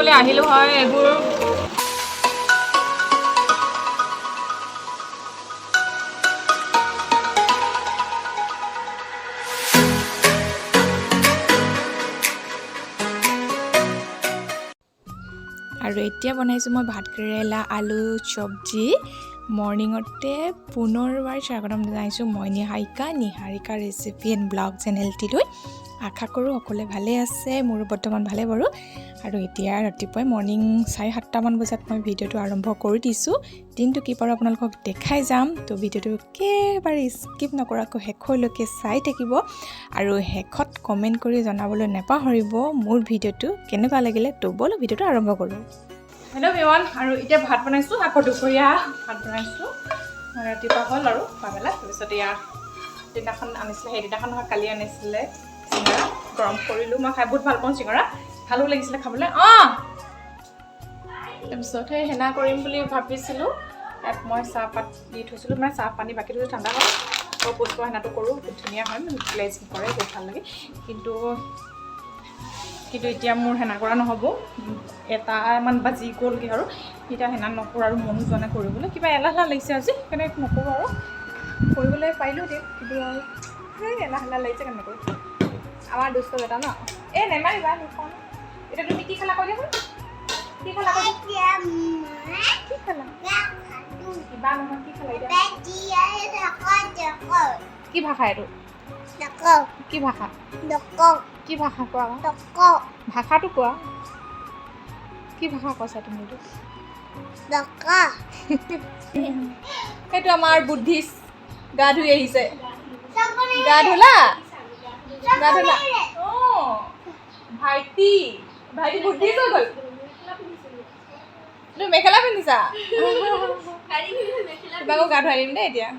বুলি আহিলোঁ হয় এইবোৰ আৰু এতিয়া বনাইছোঁ মই ভাত কেৰেলা আলু চব্জি মৰ্ণিঙতে পুনৰবাৰ স্বাগতম জনাইছোঁ মই নিহাৰিকা ৰেচিপি এণ্ড ব্লগ চেনেলটিলৈ আশা কৰোঁ সকলোৱে ভালে আছে মোৰো বৰ্তমান ভালে বাৰু আৰু এতিয়া ৰাতিপুৱাই মৰ্ণিং 7:30 মান বজাত মই ভিডিঅ'টো আৰম্ভ কৰি দিছোঁ দিনটো কি পাৰোঁ আপোনালোকক দেখাই যাম তো ভিডিঅ'টো একেবাৰে স্কিপ নকৰাকৈ শেষলৈকে চাই থাকিব আৰু শেষত কমেণ্ট কৰি জনাবলৈ নাপাহৰিব মোৰ ভিডিঅ'টো কেনেকুৱা লাগিলে তো ব'লো ভিডিঅ'টো আৰম্ভ কৰোঁ হেল্ল' এভৰিৱান আৰু এতিয়া ভাত বনাইছোঁ আকৌ দুপৰীয়া ভাত বনাইছোঁ ৰাতিপুৱা হ'ল আৰু পাবেলা তাৰপিছত ইয়াৰ দিনাখন আনিছিলে সেইদিনাখন নহয় কালি আনিছিলে চিঙৰা গৰম কৰিলোঁ মই খাই বহুত ভাল পাওঁ চিঙৰা ভালো লাগিছিলে খাবলৈ তাৰপিছত সেই হেনা কৰিম বুলি ভাবিছিলোঁ ইয়াত মই চাহপাত দি থৈছিলোঁ মানে চাহ পানী বাকী থৈছোঁ ঠাণ্ডা হয় আকৌ পুষ্প হেনাটো কৰোঁ বহুত ধুনীয়া হয় গ্লেজিং কৰে বহুত ভাল লাগে কিন্তু এতিয়া মোৰ হেনা কৰা নহ'ব এটামান বাজি গ'লগৈ আৰু এতিয়া হেনা নকৰোঁ আৰু মনো যোৱা নাই কৰিবলৈ কিবা এলাহ লাগিছে আজি সেইকাৰণে নকৰোঁ আৰু কৰিবলৈ পাৰিলোঁ দিম কিন্তু আৰু সেই এলাহ লাগিছে কেনে নকৰোঁ আমাৰ দুষ্ট বেটা ন এই নেমাৰিবা সেইখন এতিয়া তুমি কি খালা কৈ দিয়া কি খালা কৈ দিয়া কি খালা কিবা নহয় কি খালা এতিয়া কি ভাষা এইটো কি ভাষা কি ভাষা কোৱা ভাষাটো কোৱা কি ভাষা কৈছা তুমি এইটো সেইটো আমাৰ বুদ্ধিষ্ট গা ধুই আহিছে গা ধুলা অঁ ভাইটি বুদ্ধিষ্ট হৈ গ'ল তুমি মেখেলা পিন্ধিছা তোমাকো গা ধুৱাই দিম দেই এতিয়া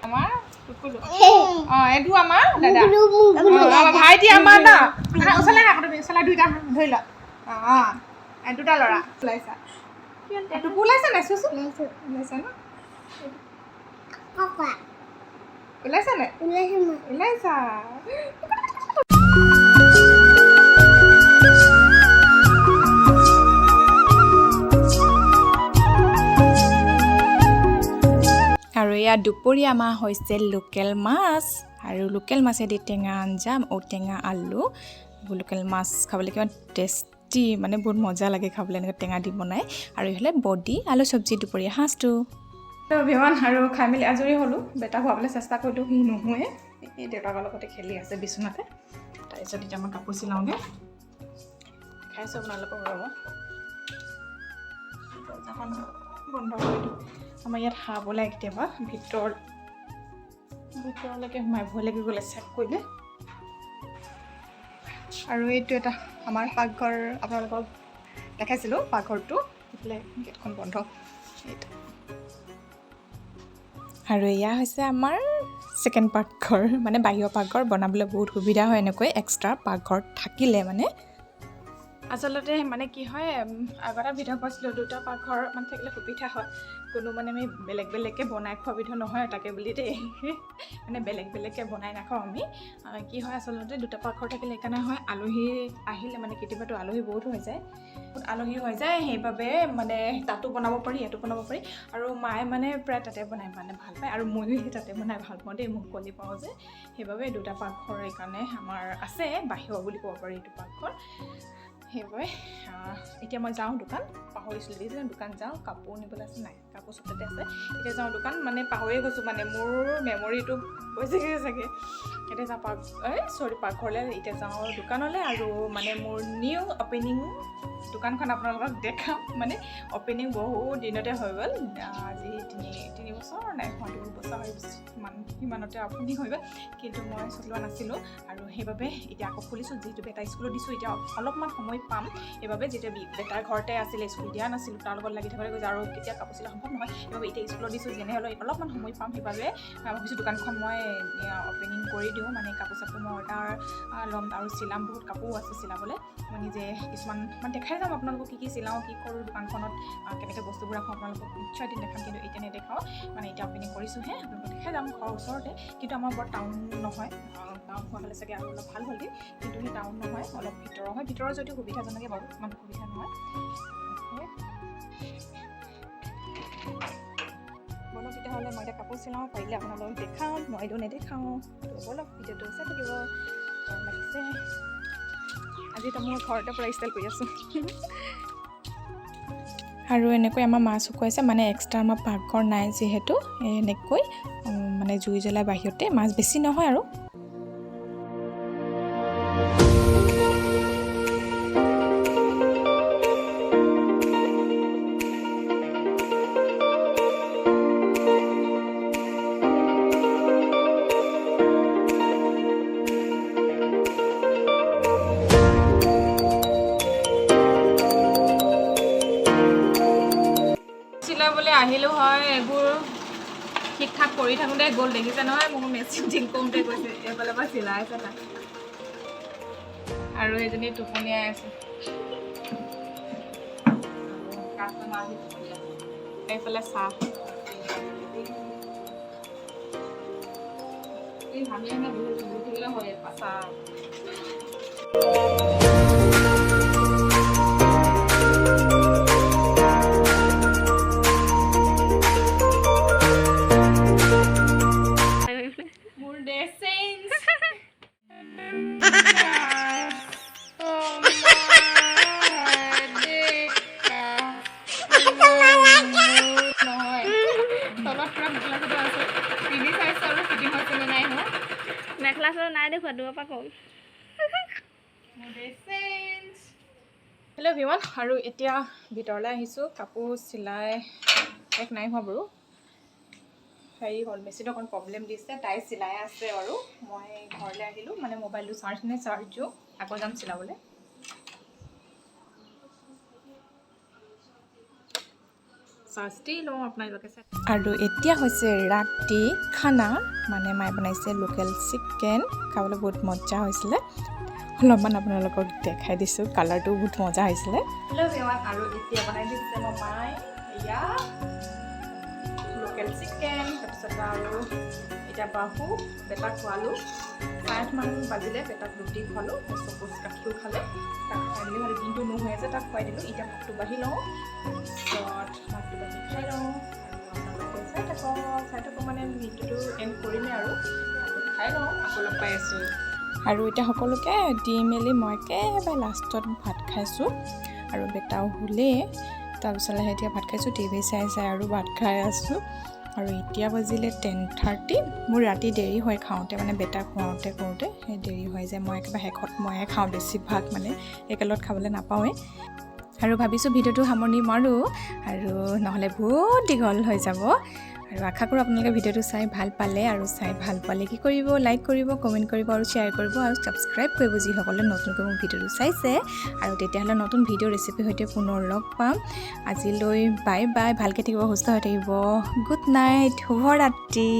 আমাৰ অঁ এইটো আমাৰ দাদা ভাইটি আমাৰ ন ওচৰলৈ তুমি ওচৰলৈ দুইটা ধৰি লোৱা অঁ দুটা ল'ৰা ওলাইছা টোপো ওলাইছা নাই চোৱাচোন ওলাইছা ন ওলাইছা নাই ওলাইছা আৰু ইয়াত দুপৰীয়া আমাৰ হৈছে লোকেল মাছ আৰু লোকেল মাছেদি টেঙা আঞ্জা ঔটেঙা আলু লোকেল মাছ খাবলৈ কিমান টেষ্টি মানে বহুত মজা লাগে খাবলৈ এনেকৈ টেঙা দি বনাই আৰু এইফালে বডি আলু চব্জি দুপৰীয়া সাঁজটো ভিমান আৰু খাই মেলি আজৰি হ'লোঁ বেটা খুৱাবলৈ চেষ্টা কৰিলোঁ সি নুশুৱে এই দেউতাকৰ লগতে খেলি আছে বিচনাতে তাৰপিছত এতিয়া মই কাপোৰ চিলাওঁগৈ খাইছোঁ আপোনালোকক ৰ'ব দৰ্জাখন বন্ধ কৰি দিওঁ আমাৰ ইয়াত হাঁহ বোলে কেতিয়াবা ভিতৰলৈকে সোমাই ভয় লাগি গ'লে চেক কৰিলে আৰু এইটো এটা আমাৰ পাকঘৰ আপোনালোকক দেখাইছিলোঁ পাকঘৰটো এইফালে গেটখন বন্ধ এইটো আৰু এয়া হৈছে আমাৰ ছেকেণ্ড পাকঘৰ মানে বাহিৰৰ পাকঘৰ বনাবলৈ বহুত সুবিধা হয় এনেকৈ এক্সট্ৰা পাকঘৰ থাকিলে মানে আচলতে মানে কি হয় আগতে ভিডিঅ' পাইছিলোঁ দুটা পাকঘৰ মানে থাকিলে সুবিধা হয় কোনো মানে আমি বেলেগকৈ বনাই খোৱা বিধৰ নহয় তাকে বুলি দেই মানে বেলেগকৈ বনাই নাখাওঁ আমি কি হয় আচলতে দুটা পাকঘৰ থাকিলে সেইকাৰণে হয় আলহী আহিলে মানে কেতিয়াবাতো আলহী বহুত হৈ যায় সেইবাবে মানে তাতো বনাব পাৰি ইয়াতো বনাব পাৰি আৰু মায়ে মানে প্ৰায় তাতে বনাই মানে ভাল পায় আৰু ময়ো সেই তাতে বনাই ভাল পাওঁ দেই মোক কলি পাওঁ যে সেইবাবে দুটা পাকঘৰ সেইকাৰণে আমাৰ আছে বাহিৰৰ বুলি ক'ব পাৰি এইটো পাকঘৰ সেইবাবে এতিয়া মই যাওঁ দোকান পাহৰিছিলোঁ দেখিছোঁ দোকান যাওঁ কাপোৰ নিবলৈ আছে নাই কাপোৰ চবতে আছে এতিয়া যাওঁ দোকান মানে পাহৰিয়ে গৈছোঁ মানে মোৰ মেমৰিটো গৈছেগৈ চাগে এতিয়া যাওঁ পাকঘৰলৈ এতিয়া যাওঁ দোকানলৈ আৰু মানে মোৰ নিউ অপেনিং দোকানখন আপোনালোকক দেখাম মানে অপেনিং বহুত দিনতে হৈ গ'ল আজি তিনি বছৰ নাই 2 বছৰ সিমানতে অপেনিং হৈ গ'ল কিন্তু মই চলোৱা নাছিলোঁ আৰু সেইবাবে এতিয়া আকৌ খুলিছোঁ যিহেতু বেটা স্কুলত দিছোঁ এতিয়া অলপমান সময় পাম সেইবাবে যেতিয়া বেটাৰ ঘৰতে আছিলে স্কুল দিয়া নাছিলোঁ তাৰ লগত লাগি থাকিবলৈ গৈছে আৰু কেতিয়া কাপোৰ চিলা হ'ব সম্ভৱ নহয় সেইবাবে এতিয়া স্কুলত দিছোঁ যেনে হ'লেও অলপমান সময় পাম সেইবাবে ভাবিছোঁ দোকানখন মই অপেনিং কৰি দিওঁ মানে কাপোৰ চাপোৰ মই অৰ্ডাৰ ল'ম আৰু চিলাম বহুত কাপোৰো আছে চিলাবলৈ মই নিজে কিছুমান মানে দেখাই যাম আপোনালোকক কি চিলাওঁ কি কৰোঁ দোকানখনত কেনেকৈ বস্তুবোৰ ৰাখোঁ আপোনালোকক নিশ্চয় এদিন দেখাম কিন্তু এতিয়া নেদেখাওঁ মানে এতিয়া অপেনিং কৰিছোঁহে আপোনালোকক দেখাই যাম ঘৰৰ ওচৰতে কিন্তু আমাৰ বৰ টাউন নহয় টাউন হোৱা হ'লে চাগে আৰু অলপ ভাল হ'লগৈ কিন্তু সেই টাউন নহয় অলপ ভিতৰৰ হয় ভিতৰৰ যদিও সুবিধাজনকে বাৰু ইমান সুবিধা নহয় বলক তেতিয়াহ'লে মই এতিয়া কাপোৰ চিলাওঁ পাৰিলে আপোনালোকক দেখাওঁ নোৱাৰিলেও নেদেখাওঁ বলক ভিডিঅ'টো চাই থাকিব লাগিছে আজিতো মই ঘৰতে পৰা ষ্টাইল কৰি আছোঁ আৰু এনেকৈ আমাৰ মাছ শুকুৱাইছে মানে এক্সট্ৰা আমাৰ পাকঘৰ নাই যিহেতু এনেকৈ মানে জুই জ্বলাই বাহিৰতে মাছ বেছি নহয় আৰু চিলাবলৈ আহিলোঁ হয় এইবোৰ ঠিক ঠাক কৰি থাকোঁতে গ'ল দেখিছে নহয় মোৰ মেচিন ঠিক কৰোঁতে গৈছে এইফালে পৰা চিলাই আছে তাই আৰু এজনী টোপনিয়াই আছে এইফালে চাহ হয় চাহ মেখেলা চাদৰ নাই দেখুৱা দূৰৰ পৰা কম হেল্ল' এভৰিৱান আৰু এতিয়া ভিতৰলৈ আহিছোঁ কাপোৰ চিলাই শেষ নাই হোৱা বাৰু হেৰি হ'ল মেচিনত অকণ প্ৰব্লেম দিছে তাই চিলাই আছে আৰু মই ঘৰলৈ আহিলোঁ মানে মোবাইলটো চাৰ্জ নাই চাৰ্জ দিওঁ আকৌ যাম চিলাবলৈ আৰু এতিয়া হৈছে ৰাতি খানা মানে মায়ে বনাইছে লোকেল চিকেন খাবলৈ বহুত মজা হৈছিলে অলপমান আপোনালোকক দেখাই দিছোঁ কালাৰটো বহুত মজা হৈছিলে হেল্ল' এভৰিৱান আৰু এতিয়া বনাই দিছে মোৰ মায়ে এয়া লোকেল চিকেন তাৰপিছত আৰু এতিয়া বাহু বেটাক খোৱালোঁ 8:30মান বাজিলে বেটাক ৰুটি খোৱালোঁ চকুচ গাখীৰো খালে তাক খাই দিলোঁ আৰু দিনটো নোহোৱা আছে তাক খুৱাই দিলোঁ এতিয়া ভাতটো বাঢ়ি লওঁ তাৰপিছত ভাতটো বাঢ়ি খাই লওঁ আৰু আপোনালোকে চাই থাকক মানে ভিডিঅ'টো এণ্ড কৰিমে আৰু ভাতটো খাই লওঁ আকৌ লগ পাই আছোঁ আৰু এতিয়া সকলোকে দি মেলি মই একেবাৰে লাষ্টত ভাত খাইছোঁ আৰু বেটাও শুলেই তাৰপিছত এতিয়া ভাত খাইছোঁ টিভি চাই আৰু ভাত খাই আছোঁ আৰু এতিয়া বাজিলে 10:30 মোৰ ৰাতি দেৰি হয় খাওঁতে মানে বেটা খুৱাওঁতে কৰোঁতে সেই দেৰি হয় যে মই একেবাৰে শেষত ময়ে খাওঁ বেছিভাগ মানে একেলগত খাবলৈ নাপাওঁৱে আৰু ভাবিছোঁ ভিডিঅ'টো সামৰণি মাৰোঁ আৰু নহ'লে বহুত দীঘল হৈ যাব আৰু আশা কৰোঁ আপোনালোকে ভিডিঅ'টো চাই ভাল পালে আৰু চাই ভাল পালে কি কৰিব লাইক কৰিব কমেণ্ট কৰিব আৰু শ্বেয়াৰ কৰিব আৰু ছাবস্ক্ৰাইব কৰিব যিসকলে নতুনকৈ মোৰ ভিডিঅ'টো চাইছে আৰু তেতিয়াহ'লে নতুন ভিডিঅ' ৰেচিপিৰ সৈতে পুনৰ লগ পাম আজিলৈ বাই বাই ভালকৈ থাকিব সুস্থ হৈ থাকিব গুড নাইট শুভৰাত্ৰি